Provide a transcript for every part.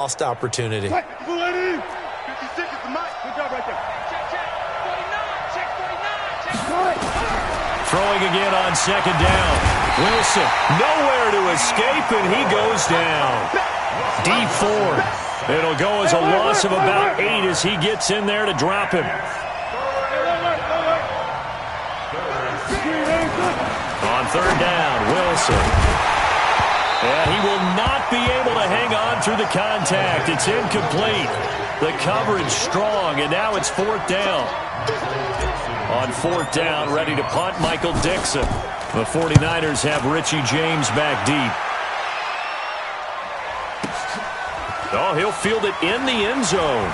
lost opportunity. Throwing again on second down. Wilson, nowhere to escape, and he goes down. D4. It'll go as a loss of about 8 as he gets in there to drop him. On third down, Wilson. And he will not be able to hang on through the contact. It's incomplete. The coverage strong, and now it's fourth down. On fourth down, ready to punt, Michael Dixon. The 49ers have Richie James back deep. Oh, he'll field it in the end zone.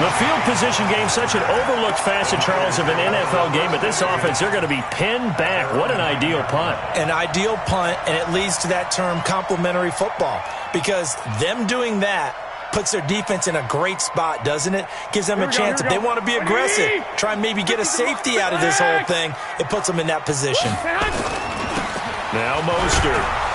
The field position game, such an overlooked facet, Charles, of an NFL game. But this offense, they're going to be pinned back. What an ideal punt. An ideal punt, and it leads to that term complementary football. Because them doing that puts their defense in a great spot, doesn't it? Gives them a chance, if they want to be aggressive, try and maybe get a safety out of this whole thing. It puts them in that position. Now Mostert.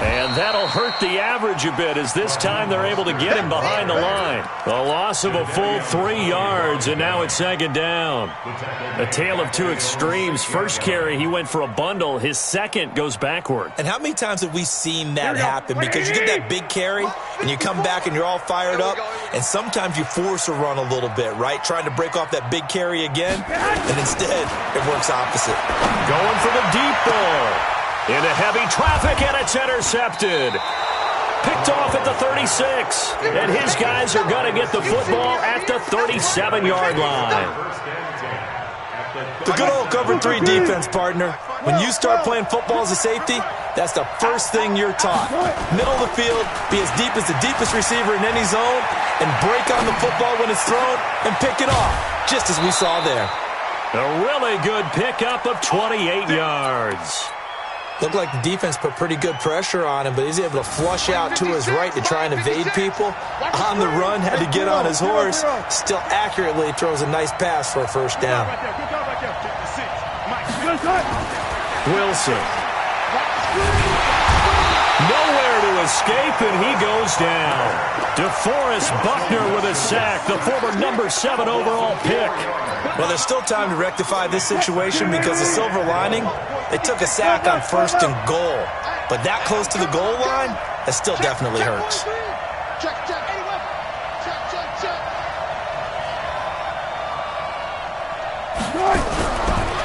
And that'll hurt the average a bit as this time they're able to get him behind the line. A loss of a full 3 yards, and now it's second down. A tale of two extremes. First carry, he went for a bundle. His second goes backward. And how many times have we seen that happen? Because you get that big carry, and you come back and you're all fired up, and sometimes you force a run a little bit, right? Trying to break off that big carry again, and instead it works opposite. Going for the deep ball. Into heavy traffic, and it's intercepted. Picked off at the 36. And his guys are going to get the football at the 37-yard line. The good old cover 3 defense, partner. When you start playing football as a safety, that's the first thing you're taught. Middle of the field, be as deep as the deepest receiver in any zone, and break on the football when it's thrown and pick it off, just as we saw there. A really good pickup of 28 yards. Looked like the defense put pretty good pressure on him, but he's able to flush out to his right to try and evade people. On the run, had to get on his horse. Still accurately throws a nice pass for a first down. Wilson. Nowhere to escape, and he goes down. DeForest Buckner with a sack, the former number 7 overall pick. Well, there's still time to rectify this situation because the silver lining, they took a sack on 1st and goal. But that close to the goal line, that still definitely hurts.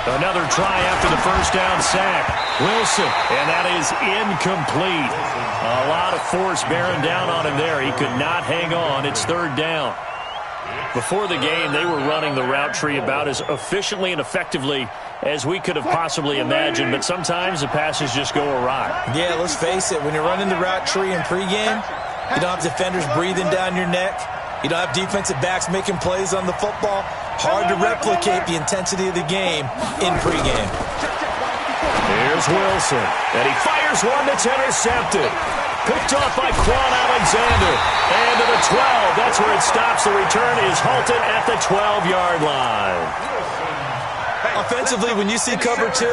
Another try after the first down sack. Wilson, and that is incomplete. A lot of force bearing down on him there. He could not hang on. It's third down. Before the game, they were running the route tree about as efficiently and effectively as we could have possibly imagined, but sometimes the passes just go awry. Yeah, let's face it. When you're running the route tree in pregame, you don't have defenders breathing down your neck. You don't have defensive backs making plays on the football. Hard to replicate the intensity of the game in pregame. Here's Wilson, and he fires one that's intercepted. Picked off by Quan Alexander. And to the 12. That's where it stops. The return is halted at the 12-yard line. Offensively, when you see cover 2,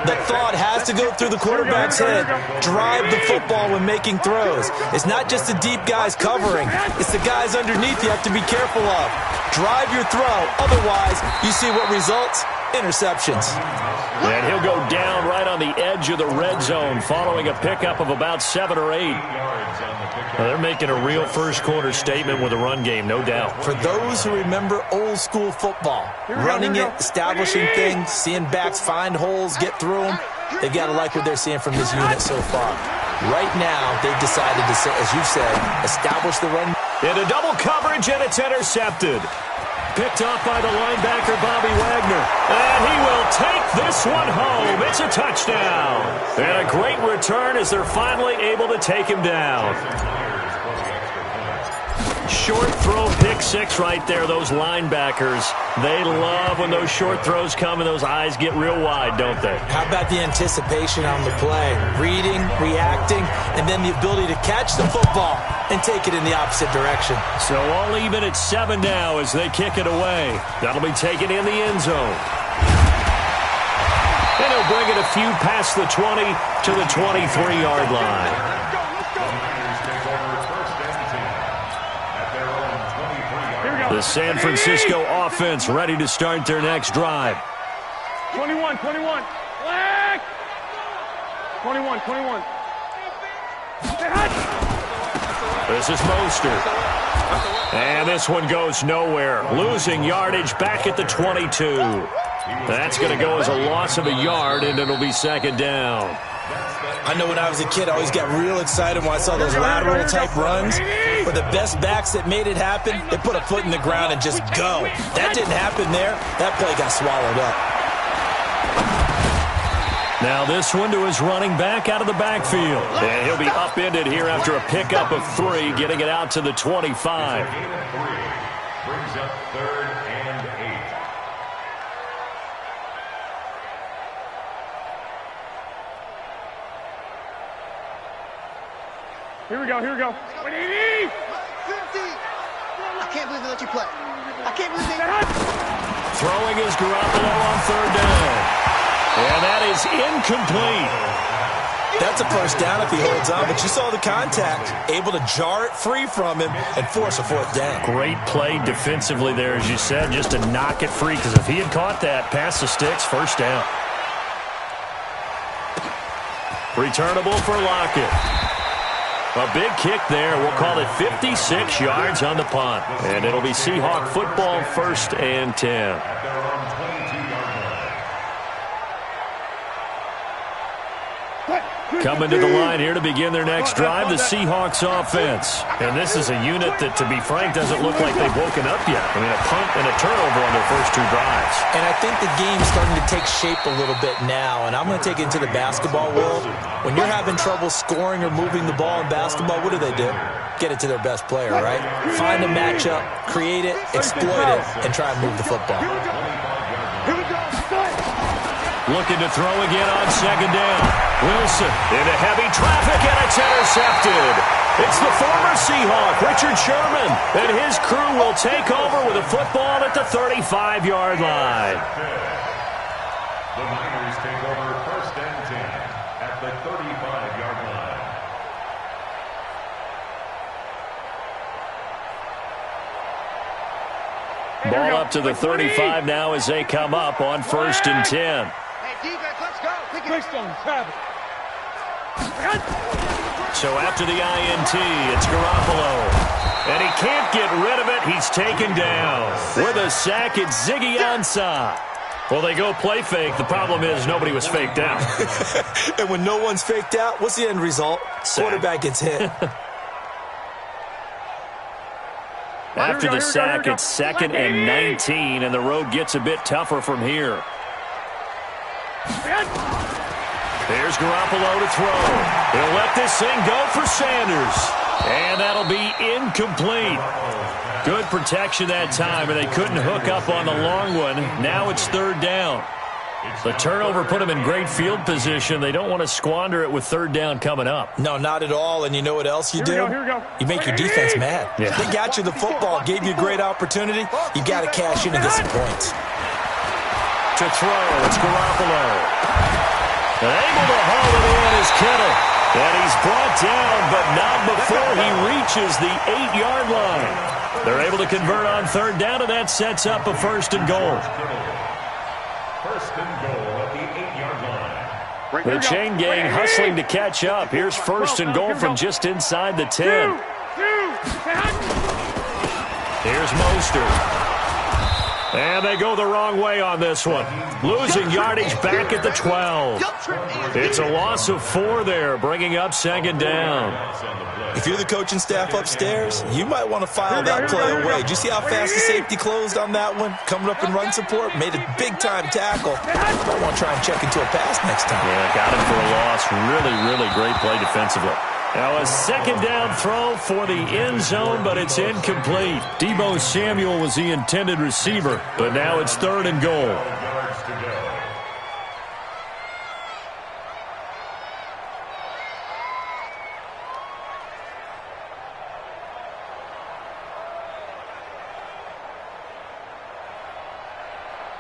the thought has to go through the quarterback's head. Drive the football when making throws. It's not just the deep guys covering. It's the guys underneath you have to be careful of. Drive your throw. Otherwise, you see what results? Interceptions. And he'll go down right on the edge of the red zone following a pickup of about 7 or 8. Well, they're making a real first-quarter statement with a run game, no doubt. For those who remember old-school football, running it, establishing things, seeing backs find holes, get through them, they've got to like what they're seeing from this unit so far. Right now, they've decided to, as you said, establish the run. Into double coverage, and it's intercepted. Picked off by the linebacker, Bobby Wagner. And he will take this one home. It's a touchdown. And a great return as they're finally able to take him down. Short throw, pick 6 right there. Those linebackers, they love when those short throws come and those eyes get real wide, don't they? How about the anticipation on the play? Reading, reacting, and then the ability to catch the football and take it in the opposite direction. So all even at 7 now as they kick it away. That'll be taken in the end zone. And he'll bring it a few past the 20 to the 23-yard line. The San Francisco offense ready to start their next drive. 21. Black. 21. This is Mostert. And this one goes nowhere. Losing yardage back at the 22. That's going to go as a loss of a yard, and it'll be second down. I know when I was a kid, I always got real excited when I saw those lateral-type runs. But the best backs that made it happen, they put a foot in the ground and just go. That didn't happen there. That play got swallowed up. Now this one to his running back out of the backfield. And he'll be upended here after a pickup of 3, getting it out to the 25. Brings up 3rd and 8. Here we go. 180. 50. I can't believe they let you play. I can't believe they... Throwing is Garoppolo on 3rd down. And that is incomplete. That's a first down if he holds on, but you saw the contact. Able to jar it free from him and force a 4th down. Great play defensively there, as you said, just to knock it free, because if he had caught that, past the sticks, first down. Returnable for Lockett. A big kick there. We'll call it 56 yards on the punt. And it'll be Seahawk football, 1st and 10. Coming to the line here to begin their next drive, the Seahawks offense. And this is a unit that, to be frank, doesn't look like they've woken up yet. I mean, a punt and a turnover on their first 2 drives. And I think the game's starting to take shape a little bit now, and I'm going to take it into the basketball world. When you're having trouble scoring or moving the ball in basketball, what do? Get it to their best player, right? Find a matchup, create it, exploit it, and try and move the football. Looking to throw again on 2nd down. Wilson into heavy traffic, and it's intercepted. It's the former Seahawk, Richard Sherman, and his crew will take over with a football at the 35-yard line. The Niners take over 1st and 10 at the 35-yard line. Ball up to the 35 now as they come up on 1st and 10. Defense, let's go. So after the INT, it's Garoppolo. And he can't get rid of it. He's taken down. With a sack, it's Ziggy Ansah. Well, they go play fake. The problem is nobody was faked out. And when no one's faked out, what's the end result? Quarterback gets hit. After the sack, it's 2nd and 19, and the road gets a bit tougher from here. There's Garoppolo to throw. He'll let this thing go for Sanders. And that'll be incomplete. Good protection that time, and they couldn't hook up on the long one. Now it's 3rd down. The turnover put them in great field position. They don't want to squander it with 3rd down coming up. No, not at all. And you know what else you do? Here we go. You make your defense mad. Yeah. They got you the football, gave you a great opportunity. You got to cash in and get some points. To throw, it's Garoppolo. And able to haul it in is Kittle. And he's brought down, but not before he reaches the 8-yard line. They're able to convert on 3rd down, and that sets up a 1st and goal. 1st and goal at the 8-yard line. The chain gang hustling to catch up. Here's 1st and goal from just inside the 10. Here's Mostert. And they go the wrong way on this one. Losing yardage back at the 12. It's a loss of 4 there, bringing up 2nd down. If you're the coaching staff upstairs, you might want to file that play away. Did you see how fast the safety closed on that one? Coming up in run support, made a big-time tackle. Might want to try and check into a pass next time. Yeah, got him for a loss. Really, really great play defensively. Now a 2nd down throw for the end zone, but it's incomplete. Deebo Samuel was the intended receiver, but now it's 3rd and goal. Yards to go.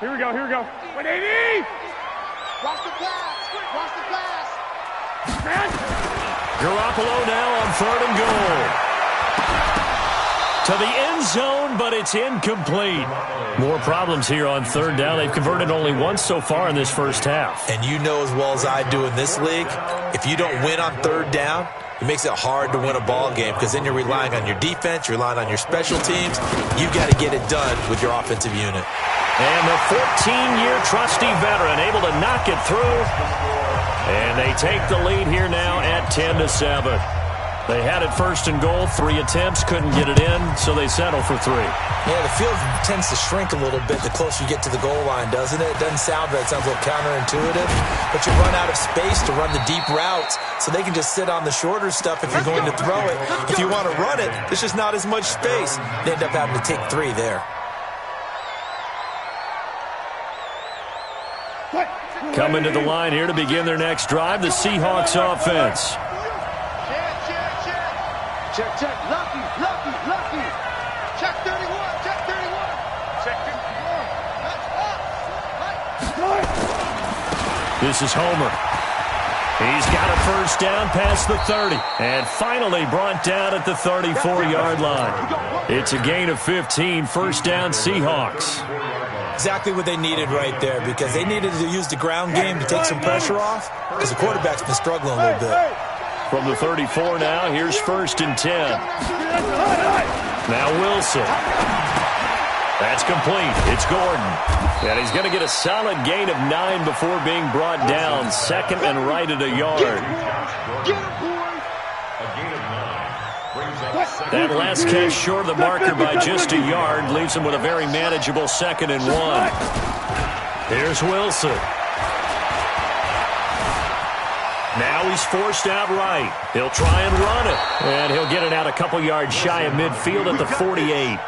Here we go. 180. Watch the pass. Garoppolo now on 3rd and goal. to the end zone, but it's incomplete. More problems here on third down. They've converted only once so far in this first half. And you know as well as I do in this league, if you don't win on third down, it makes it hard to win a ball game because then you're relying on your defense, you're relying on your special teams. You've got to get it done with your offensive unit. And the 14-year trusty veteran able to knock it through. And they take the lead here now at 10-7. They had it first and goal, 3 attempts, couldn't get it in, so they settle for 3. Yeah, the field tends to shrink a little bit the closer you get to the goal line, doesn't it? It doesn't sound right. It sounds a little counterintuitive. But you run out of space to run the deep routes, so they can just sit on the shorter stuff if you're going to throw it. If you want to run it, there's just not as much space. They end up having to take 3 there. Coming to the line here to begin their next drive, the Seahawks offense. Check. Lucky. Check 31. Check 31. Check 31. This is Homer. He's got a first down past the 30. And finally brought down at the 34-yard line. It's a gain of 15, first down Seahawks. Exactly what they needed right there because they needed to use the ground game to take some pressure off because the quarterback's been struggling a little bit. From the 34 now, here's first and 10. Now Wilson. That's complete. It's Gordon. And he's going to get a solid gain of 9 before being brought down. Second and right at a yard. That last catch short of the marker by just a yard leaves him with a very manageable second and 1. Here's Wilson. Now he's forced out right. He'll try and run it. And he'll get it out a couple yards shy of midfield at the 48.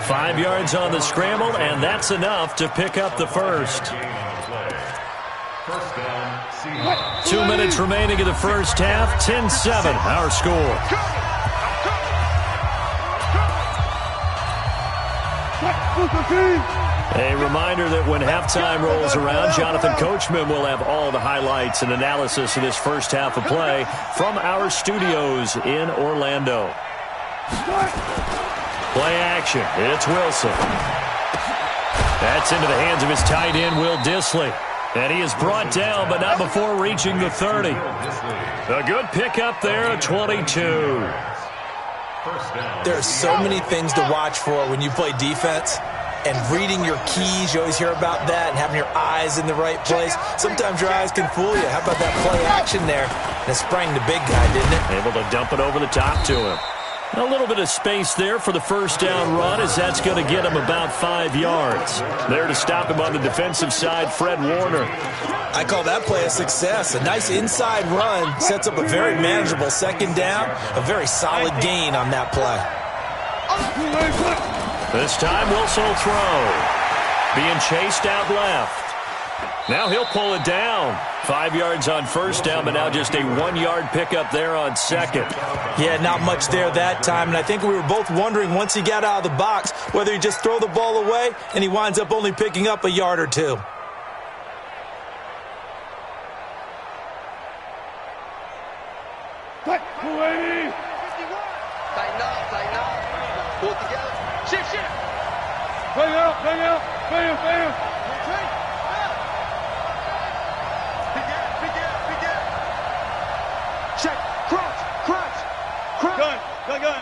5 yards on the scramble, and that's enough to pick up the first. 2 minutes remaining in the first half. 10-7, our score. A reminder that when halftime rolls around, Jonathan Coachman will have all the highlights and analysis of this first half of play from our studios in Orlando. Play action. It's Wilson. That's into the hands of his tight end, Will Dissly. And he is brought down, but not before reaching the 30. A good pickup there at 22. There are so many things to watch for when you play defense. And reading your keys, you always hear about that, and having your eyes in the right place. Sometimes your eyes can fool you. How about that play action there? And it sprang the big guy, didn't it? Able to dump it over the top to him. A little bit of space there for the first down run, as that's going to get him about 5 yards. There to stop him on the defensive side, Fred Warner. I call that play a success. A nice inside run sets up a very manageable second down. A very solid gain on that play. This time Wilson will throw. Being chased out left. Now he'll pull it down. 5 yards on first down, but now just a 1-yard pickup there on second. Yeah, not much there that time. And I think we were both wondering once he got out of the box whether he just throw the ball away and he winds up only picking up a yard or 2. Tighten up. Pull it together. Shift. Bring out. Big gap. Check. Crunch. Gun.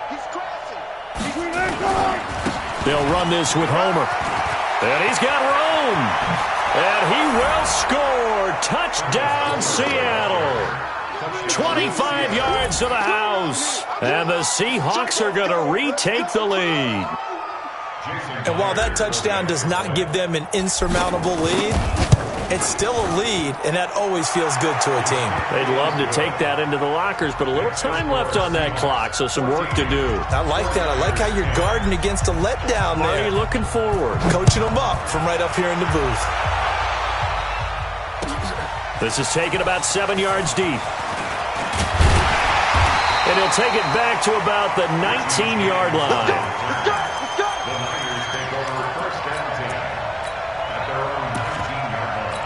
He's crossing. They'll run this with Homer. And he's got room. And he will score. Touchdown, Seattle. 25 yards to the house. And the Seahawks are going to retake the lead. And while that touchdown does not give them an insurmountable lead, it's still a lead, and that always feels good to a team. They'd love to take that into the lockers, but a little time left on that clock, so some work to do. I like that. I like how you're guarding against a letdown there. Are you looking forward? Coaching them up from right up here in the booth. This is taken about 7 yards deep. And he'll take it back to about the 19-yard line. The Niners take over first and 10 at their own 19-yard line.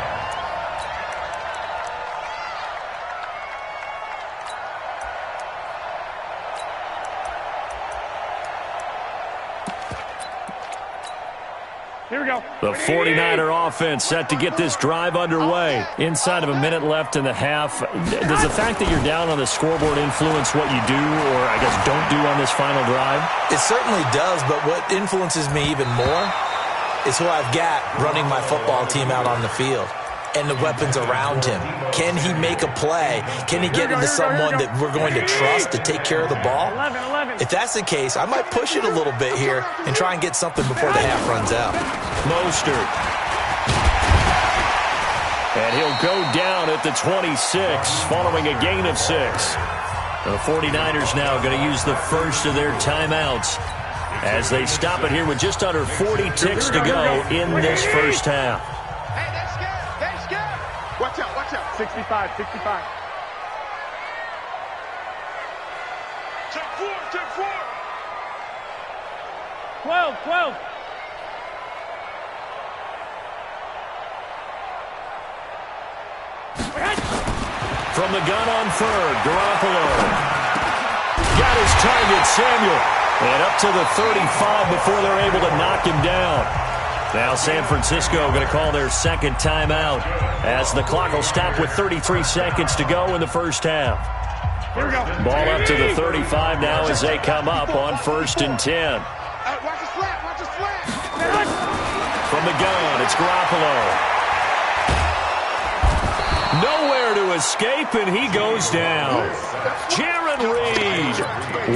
Here we go. The 49er offense set to get this drive underway. Inside of a minute left in the half. Does the fact that you're down on the scoreboard influence what you do, or I guess don't do on this final drive? It certainly does, but what influences me even more is who I've got running my football team out on the field and the weapons around him. Can he make a play? Can he get into someone that we're going to trust to take care of the ball? If that's the case, I might push it a little bit here and try and get something before the half runs out. Mostert. And he'll go down at the 26 following a gain of 6. The 49ers now going to use the first of their timeouts as they stop it here with just under 40 ticks to go in this first half. Hey, that's good. That's good. Watch out, watch out. 65, 65. Check 4. 12. From the gun on third, Garoppolo. Got his target, Samuel. And up to the 35 before they're able to knock him down. Now San Francisco going to call their second timeout as the clock will stop with 33 seconds to go in the first half. Here we go. Ball up to the 35 now as they come up on 1st and 10. Watch the slap, watch the slap. From the gun, it's Garoppolo. Nowhere to escape, and he goes down. Jaron Reed.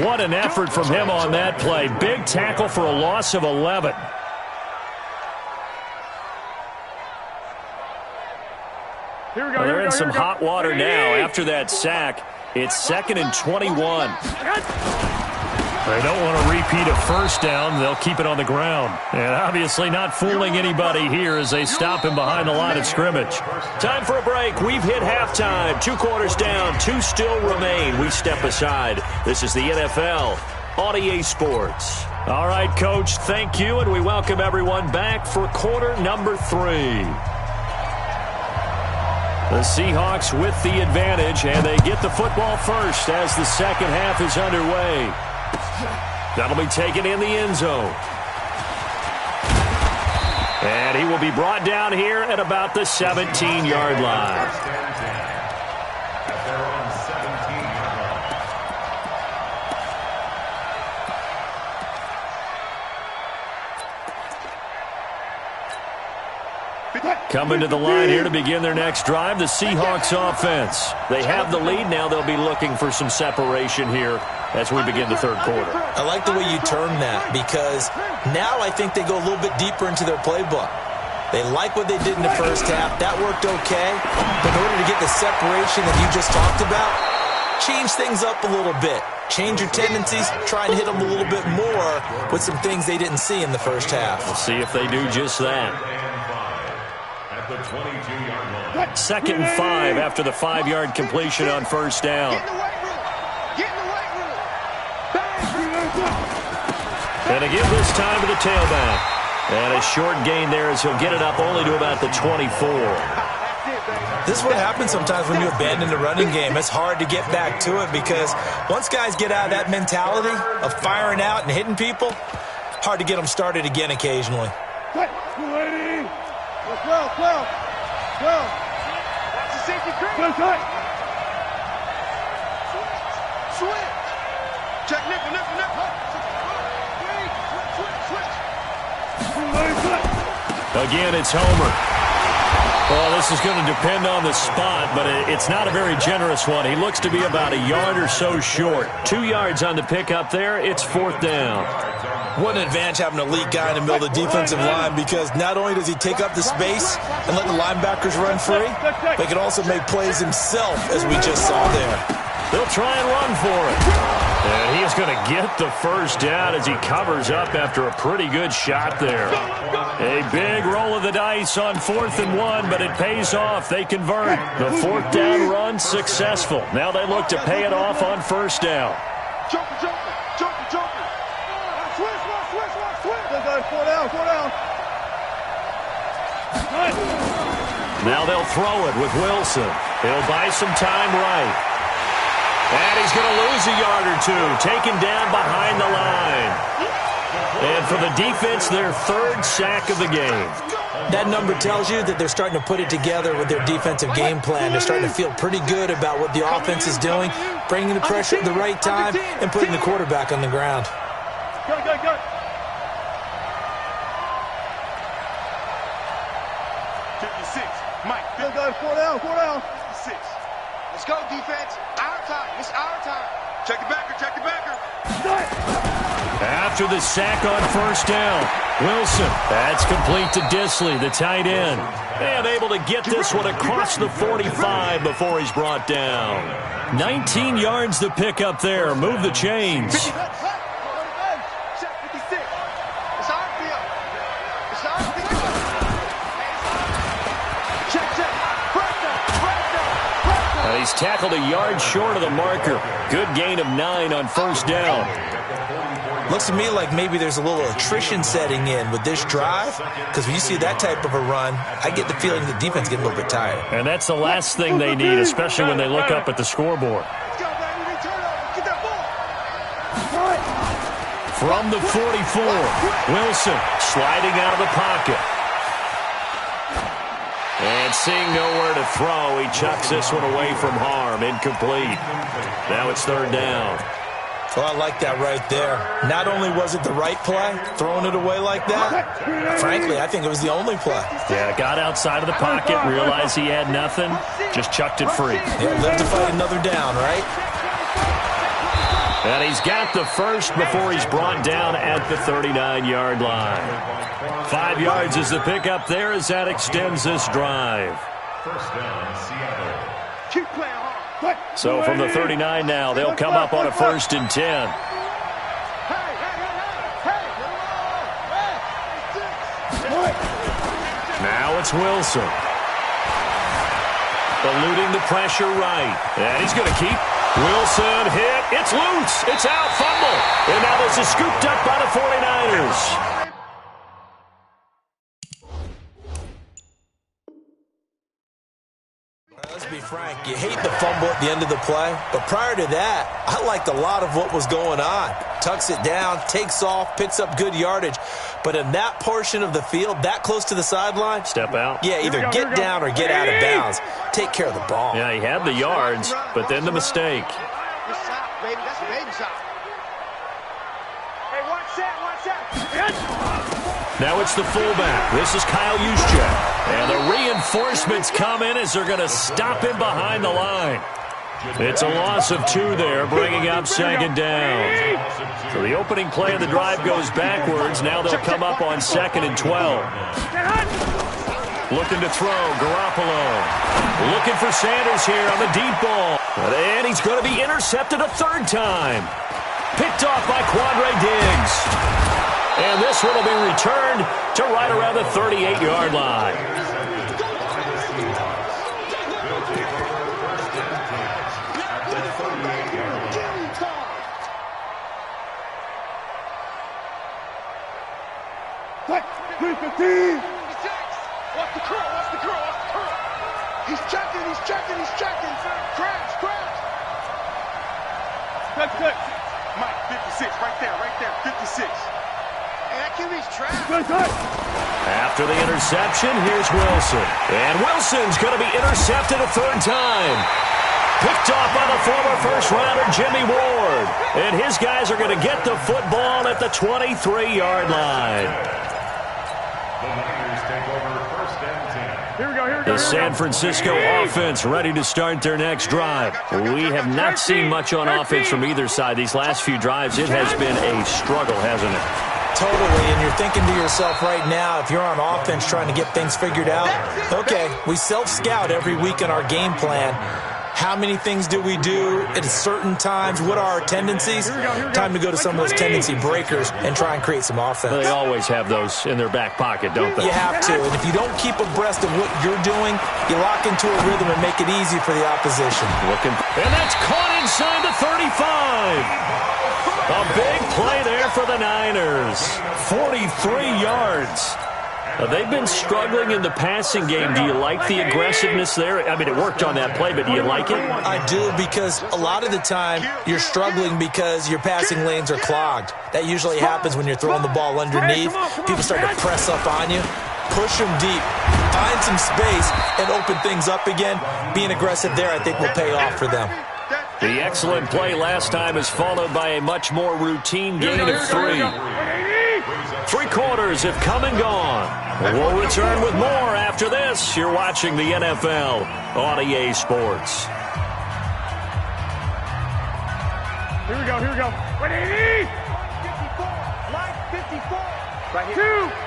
What an effort from him on that play. Big tackle for a loss of 11. Here we go. Well, they're in some hot water now after that sack. It's 2nd and 21. They don't want to repeat a first down. They'll keep it on the ground. And obviously not fooling anybody here as they stop him behind the line of scrimmage. Time for a break. We've hit halftime. 2 quarters down. 2 still remain. We step aside. This is the NFL on EA Sports. All right, Coach, thank you, and we welcome everyone back for quarter number 3. The Seahawks with the advantage, and they get the football first as the second half is underway. That'll be taken in the end zone. And he will be brought down here at about the 17-yard line. Coming to the line here to begin their next drive, the Seahawks offense. They have the lead. Now they'll be looking for some separation here as we begin the third quarter. I like the way you term that because now I think they go a little bit deeper into their playbook. They like what they did in the first half. That worked okay. But in order to get the separation that you just talked about, change things up a little bit. Change your tendencies. Try and hit them a little bit more with some things they didn't see in the first half. We'll see if they do just that. 2nd and 5 after the 5-yard completion on first down. Get in the weight room. Get in the weight room. And again this time to the tailback. And a short gain there as he'll get it up only to about the 24. This is what happens sometimes when you abandon the running game. It's hard to get back to it because once guys get out of that mentality of firing out and hitting people, hard to get them started again occasionally. 12. 12. Watch the safety creep. Switch. Check nickel. Switch. Again, it's Homer. Well, this is going to depend on the spot, but it's not a very generous one. He looks to be about a yard or so short. 2 yards on the pickup there. It's 4th down. What an advantage having an elite guy in the middle of the defensive line because not only does he take up the space and let the linebackers run free, but he can also make plays himself, as we just saw there. They'll try and run for it. And he is going to get the first down as he covers up after a pretty good shot there. A big roll of the dice on 4th and 1, but it pays off. They convert. The 4th down run successful. Now they look to pay it off on first down. Joker. Switch. 4 down. Now they'll throw it with Wilson. He'll buy some time right. And he's going to lose a yard or two, taken down behind the line. And for the defense, their third sack of the game. That number tells you that they're starting to put it together with their defensive game plan. They're starting to feel pretty good about what the offense is doing, bringing the pressure at the right time, and putting the quarterback on the ground. Go, go, go. 56. Mike, go, go. 4 down, 4 down. 56. Let's go, defense. Our time. It's our time. Check the backer, check the backer. After the sack on first down, Wilson. That's complete to Disley, the tight end. And able to get this one across the 45 before he's brought down. 19 yards to pick up there. Move the chains. 56. It's our field. It's our field. Check, check. Break down. He's tackled a yard short of the marker. Good gain of 9 on first down. Looks to me like maybe there's a little attrition setting in with this drive, because when you see that type of a run, I get the feeling the defense getting a little bit tired. And that's the last thing they need, especially when they look up at the scoreboard. Let's go, baby. They turn over. Get that ball. From the 44, Wilson sliding out of the pocket. And seeing nowhere to throw, he chucks this one away from harm. Incomplete. Now it's third down. Well, I like that right there. Not only was it the right play, throwing it away like that, frankly, I think it was the only play. Yeah, got outside of the pocket, realized he had nothing, just chucked it free. Yeah, live to fight another down, right? And he's got the first before he's brought down at the 39-yard line. 5 yards is the pickup there as that extends this drive. First down, Seattle. Keep playing hard. So from the 39 now, they'll come up on a 1st and 10. Now it's Wilson. Eluding the pressure right. And he's going to keep. Wilson hit. It's loose. It's out. Fumble. And now this is scooped up by the 49ers. Let's be frank, you hate the fumble at the end of the play, but prior to that, I liked a lot of what was going on. Tucks it down, takes off, picks up good yardage, but in that portion of the field, that close to the sideline, Step out. yeah, either get down or get out of bounds. Take care of the ball. Yeah, he had the yards, but then the mistake. Good shot, baby. That's a baby shot. Hey, watch that, watch that. Now it's the fullback. This is Kyle Juszczyk. And the reinforcements come in as they're going to stop him behind the line. It's a loss of 2 there, bringing up second down. So the opening play of the drive goes backwards. Now they'll come up on 2nd and 12. Looking to throw, Garoppolo. Looking for Sanders here on the deep ball. And he's going to be intercepted a 3rd time. Picked off by Quandre Diggs. And this one will be returned to right around the 38-yard line. Watch the curl, watch the curl, watch the curl. He's checking, he's checking, he's checking. Crash, crash. Good. Mike, 56, right there, 56. Hey, that QB's trapped. Good. After the interception, here's Wilson. And Wilson's going to be intercepted a 3rd time. Picked off by the former first-rounder Jimmy Ward. And his guys are going to get the football at the 23-yard line. The Niners take over 1st and 10. Here we go. The San Francisco offense ready to start their next drive. We have not seen much on offense from either side. These last few drives, it has been a struggle, hasn't it? Totally, and you're thinking to yourself right now, if you're on offense trying to get things figured out, okay, we self-scout every week in our game plan. How many things do we do at certain times? What are our tendencies? Time to go to some of those tendency breakers and try and create some offense. They always have those in their back pocket, don't they? You have to, and if you don't keep abreast of what you're doing, you lock into a rhythm and make it easy for the opposition. And that's caught inside the 35. A big play there for the Niners. 43 yards. They've been struggling in the passing game. Do you like the aggressiveness there? I mean, it worked on that play, but do you like it? I do, because a lot of the time you're struggling because your passing lanes are clogged. That usually happens when you're throwing the ball underneath. People start to press up on you. Push them deep. Find some space and open things up again. Being aggressive there, I think, will pay off for them. The excellent play last time is followed by a much more routine gain of 3. 3 quarters have come and gone. We'll return with more after this. You're watching the NFL on EA Sports. Here we go, here we go. 180! 54, line 54. Right here. 2,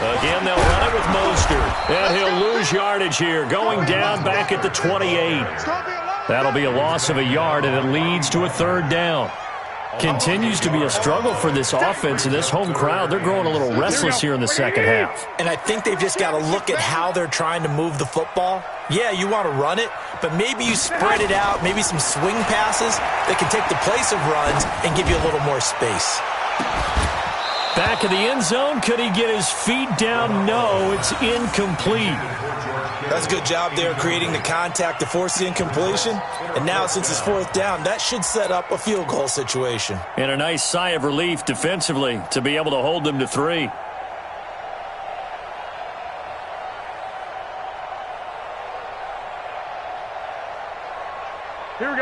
Again, they'll run it with Mostert. And he'll lose yardage here, going down back at the 28. That'll be a loss of a yard, and it leads to a 3rd down. Continues to be a struggle for this offense and this home crowd. They're growing a little restless here in the second half. And I think they've just got to look at how they're trying to move the football. Yeah, you want to run it, but maybe you spread it out, maybe some swing passes that can take the place of runs and give you a little more space. Back in the end zone, could he get his feet down? No, it's incomplete. That's a good job there creating the contact to force the incompletion. And now, since it's 4th down, that should set up a field goal situation. And a nice sigh of relief defensively to be able to hold them to 3.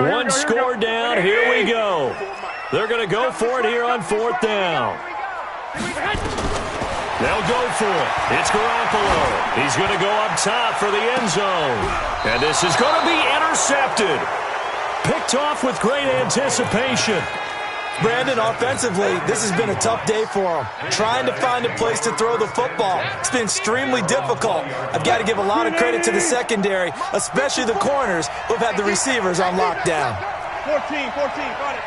One score down. Here we go. They're going to go for it here on 4th down. They'll go for it. It's Garoppolo. He's going to go up top for the end zone. And this is going to be intercepted. Picked off with great anticipation. Brandon, offensively, this has been a tough day for him. Trying to find a place to throw the football. It's been extremely difficult. I've got to give a lot of credit to the secondary, especially the corners who have had the receivers on lockdown. 14, got it.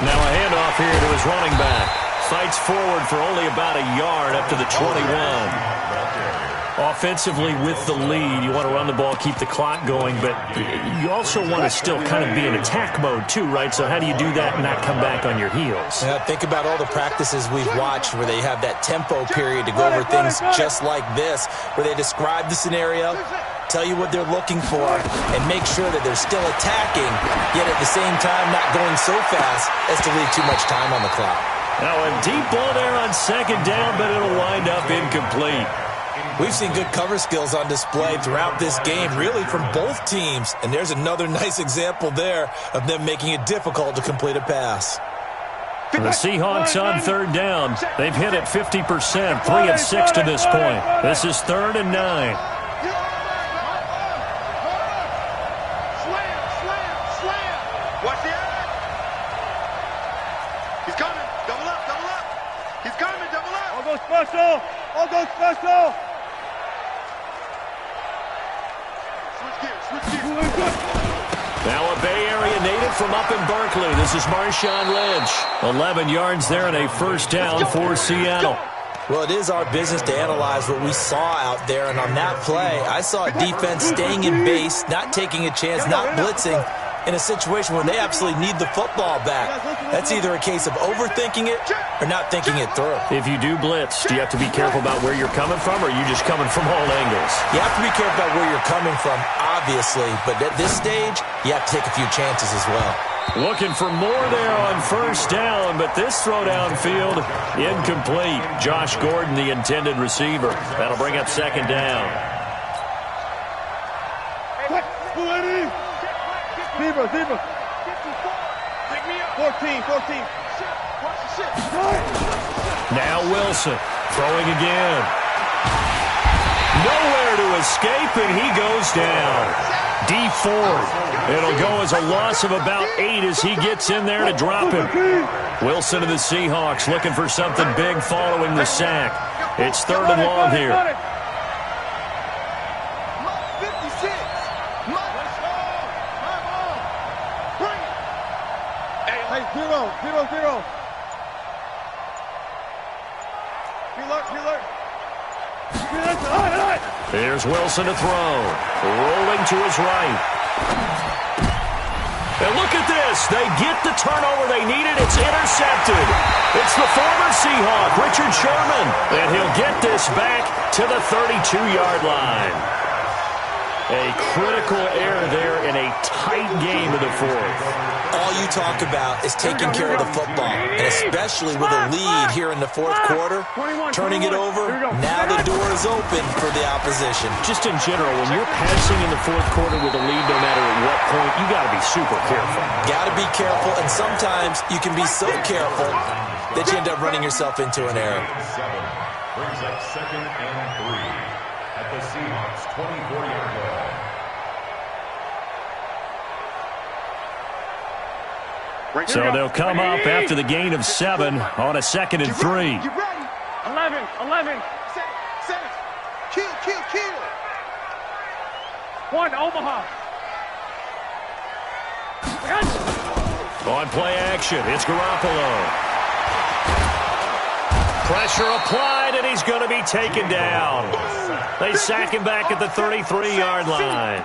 Now a handoff here to his running back. Fights forward for only about a yard up to the 21. Offensively with the lead, you want to run the ball, keep the clock going, but you also want to still kind of be in attack mode too, right? So how do you do that and not come back on your heels? Yeah, think about all the practices we've watched where they have that tempo period to go over things just like this, where they describe the scenario, tell you what they're looking for, and make sure that they're still attacking, yet at the same time not going so fast as to leave too much time on the clock. Now a deep ball there on 2nd down, but it'll wind up incomplete. We've seen good cover skills on display throughout this game, really from both teams. And there's another nice example there of them making it difficult to complete a pass. The Seahawks on 3rd down. They've hit it 50%, 3 of 6 to this point. This is 3rd and 9. Watch the eye. He's coming. Double up. He's coming. Double up. I'll go special. Switch gears. Now a Bay Area native from up in Berkeley. This is Marshawn Lynch. 11 yards there and a 1st down for Seattle. Well, it is our business to analyze what we saw out there. And on that play, I saw a defense staying in base, not taking a chance, not blitzing, in a situation where they absolutely need the football back. That's either a case of overthinking it or not thinking it through. If you do blitz, do you have to be careful about where you're coming from, or are you just coming from all angles? You have to be careful about where you're coming from, obviously, but at this stage, you have to take a few chances as well. Looking for more there on 1st down, but this throw downfield, incomplete. Josh Gordon, the intended receiver. That'll bring up 2nd down. Zebra. 14. Now Wilson throwing again. Nowhere to escape, and he goes down. D Ford. It'll go as a loss of about 8 as he gets in there to drop him. Wilson and the Seahawks looking for something big following the sack. It's 3rd and long here. Zero. Here's Wilson to throw. Rolling to his right. And look at this. They get the turnover they needed. It's intercepted. It's the former Seahawk, Richard Sherman. And he'll get this back to the 32-yard line. A critical error there in a tight game in the fourth. All you talk about is taking care of the football, and especially with a lead here in the fourth quarter, turning it over, now the door is open for the opposition. Just in general, when you're passing in the fourth quarter with a lead, no matter at what point, you got to be super careful. Got to be careful, and sometimes you can be so careful that you end up running yourself into an error. Brings up 2nd and 3 at the Seahawks 24-yard line. So they'll come up after the gain of 7 on a 2nd and 3. Get ready. 11. Set it. Kill. 1, Omaha. On play action, it's Garoppolo. Pressure applied, and he's going to be taken down. They sack him back at the 33-yard line.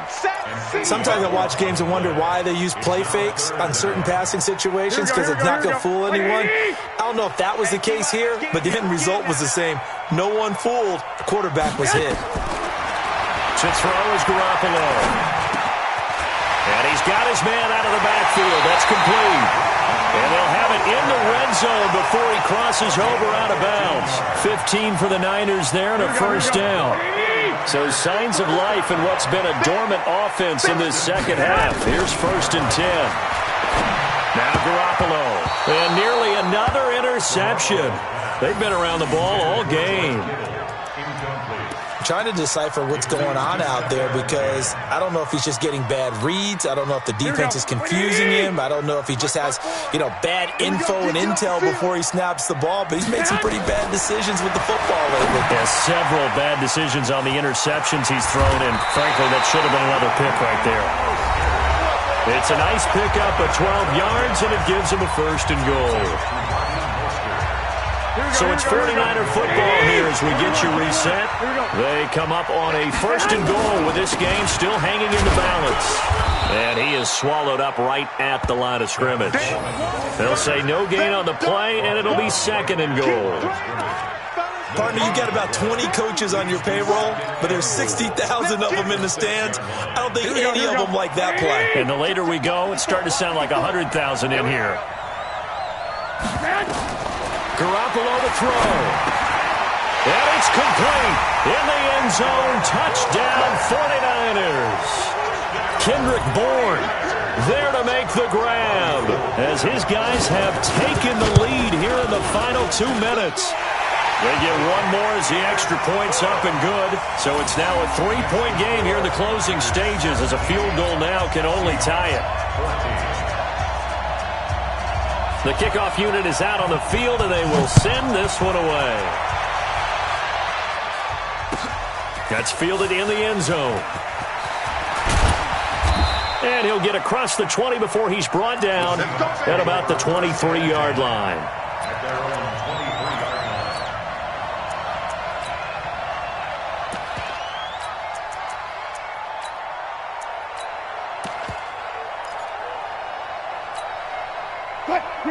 Sometimes I watch games and wonder why they use play fakes on certain passing situations, because it's not going to fool anyone. I don't know if that was the case here, but the end result was the same. No one fooled. The quarterback was hit. To throw is Garoppolo. And he's got his man out of the backfield. That's complete. And they'll have it in the red zone before he crosses over out of bounds. 15 for the Niners there and a first down. So signs of life in what's been a dormant offense in this second half. Here's 1st and 10. Now Garoppolo. And nearly another interception. They've been around the ball all game. Trying to decipher what's going on out there, because I don't know if he's just getting bad reads. I don't know if the defense is confusing him. I don't know if he just has, bad info and intel before he snaps the ball, but he's made some pretty bad decisions with the football lately. Yeah, several bad decisions on the interceptions he's thrown, and frankly, that should have been another pick right there. It's a nice pickup of 12 yards, and it gives him a 1st and goal. So it's 49er football here as we get you reset. They come up on a 1st and goal with this game still hanging in the balance. And he is swallowed up right at the line of scrimmage. They'll say no gain on the play, and it'll be 2nd and goal. Partner, you've got about 20 coaches on your payroll, but there's 60,000 of them in the stands. I don't think any of them like that play. And the later we go, it's starting to sound like 100,000 in here. Garoppolo to throw. And it's complete. In the end zone. Touchdown 49ers. Kendrick Bourne there to make the grab as his guys have taken the lead here in the final 2 minutes. They get one more as the extra point's up and good. So it's now a 3-point game here in the closing stages, as a field goal now can only tie it. The kickoff unit is out on the field, and they will send this one away. That's fielded in the end zone. And he'll get across the 20 before he's brought down at about the 23-yard line.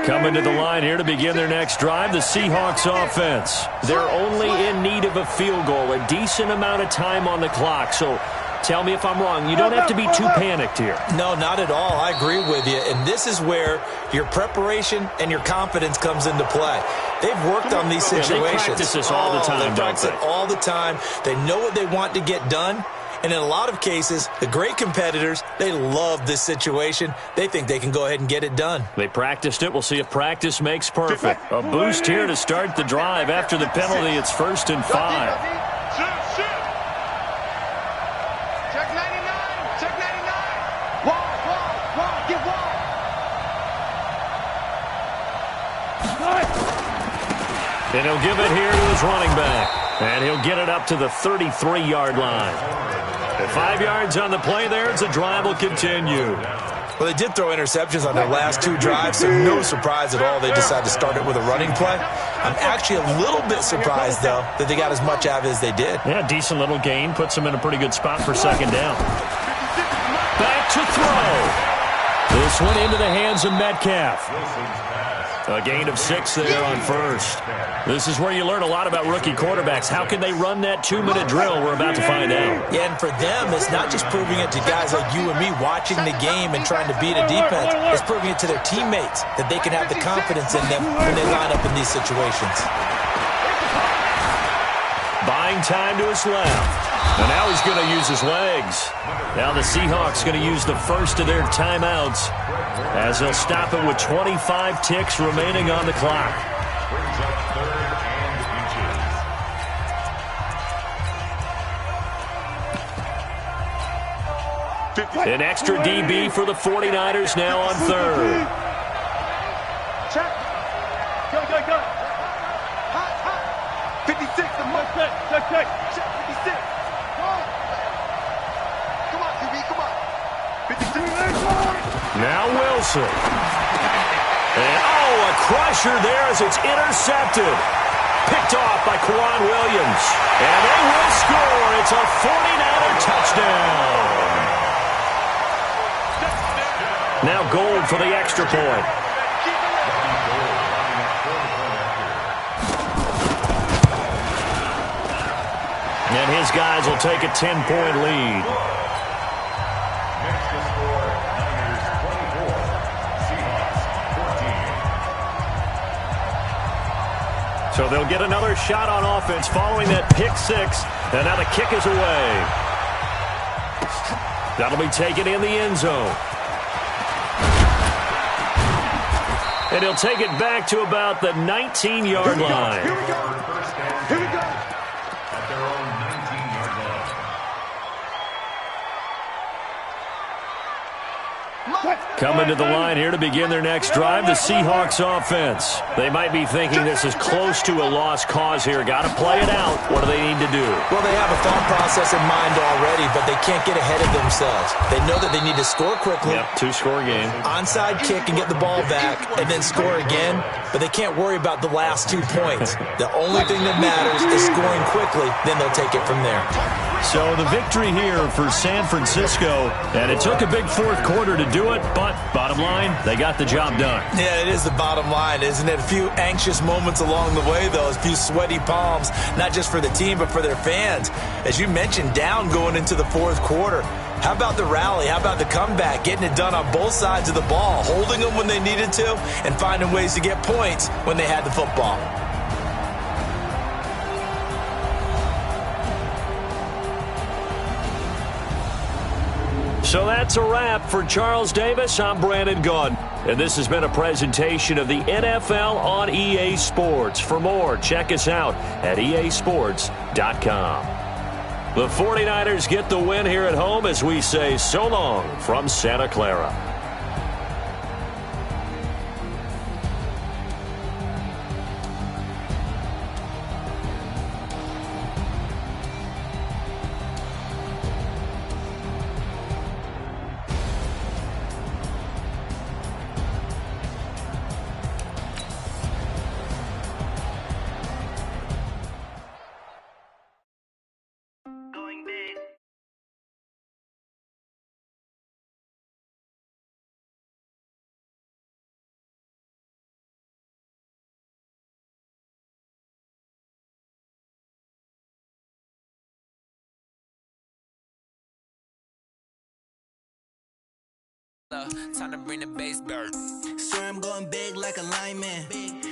Coming to the line here to begin their next drive, the Seahawks offense. They're only in need of a field goal, a decent amount of time on the clock. So tell me if I'm wrong. You don't have to be too panicked here. No, not at all. I agree with you. And this is where your preparation and your confidence comes into play. They've worked on these situations. Yeah, they practice this all the time, they practice it all the time. They know what they want to get done. And in a lot of cases, the great competitors, they love this situation. They think they can go ahead and get it done. They practiced it. We'll see if practice makes perfect. A boost here to start the drive. After the penalty, it's 1st and 5. Check 99. Check 99. Wall. Get wall. And he'll give it here to his running back. And he'll get it up to the 33-yard line. At 5 yards on the play there, it's a drive will continue. Well, they did throw interceptions on their last 2 drives, so no surprise at all they decided to start it with a running play. I'm actually a little bit surprised, though, that they got as much out of it as they did. Yeah, decent little gain. Puts them in a pretty good spot for 2nd down. Back to throw. This one into the hands of Metcalf. A gain of 6 there on first. This is where you learn a lot about rookie quarterbacks. How can they run that 2-minute drill? We're about to find out. Yeah, and for them, it's not just proving it to guys like you and me watching the game and trying to beat a defense. It's proving it to their teammates that they can have the confidence in them when they line up in these situations. Buying time to his left. And now he's going to use his legs. Now the Seahawks going to use the first of their timeouts as they'll stop it with 25 ticks remaining on the clock. Brings up 3rd and inches. An extra DB for the 49ers now on 3rd. Check. Go. Hot. 56, the most. Check. 56. Come on, QB, come on. 56. Now Wilson. And, a crusher there as it's intercepted. Picked off by Kwan Williams. And they will score. It's a 49er touchdown. Now Gold for the extra point. And his guys will take a 10-point lead. Next to score, Niners 24, Seahawks 14. So they'll get another shot on offense following that pick 6. And now the kick is away. That'll be taken in the end zone. And he'll take it back to about the 19-yard line. Here we go. At their own 19-yard line. Coming to the line here to begin their next drive, the Seahawks offense. They might be thinking this is close to a lost cause here. Got to play it out. What do they need to do? Well, they have a thought process in mind already, but they can't get ahead of themselves. They know that they need to score quickly. Yep, 2-score game. Onside kick and get the ball back and then score again, but they can't worry about the last 2 points. The only thing that matters is scoring quickly, then they'll take it from there. So the victory here for San Francisco, and it took a big fourth quarter to do it, but bottom line, they got the job done. Yeah, it is the bottom line, isn't it? A few anxious moments along the way, though, a few sweaty palms, not just for the team, but for their fans. As you mentioned, down going into the fourth quarter. How about the rally? How about the comeback? Getting it done on both sides of the ball, holding them when they needed to, and finding ways to get points when they had the football. So that's a wrap for Charles Davis. I'm Brandon Gunn. And this has been a presentation of the NFL on EA Sports. For more, check us out at easports.com. The 49ers get the win here at home as we say so long from Santa Clara. Time to bring the bass bird. Swear I'm going big like a lineman.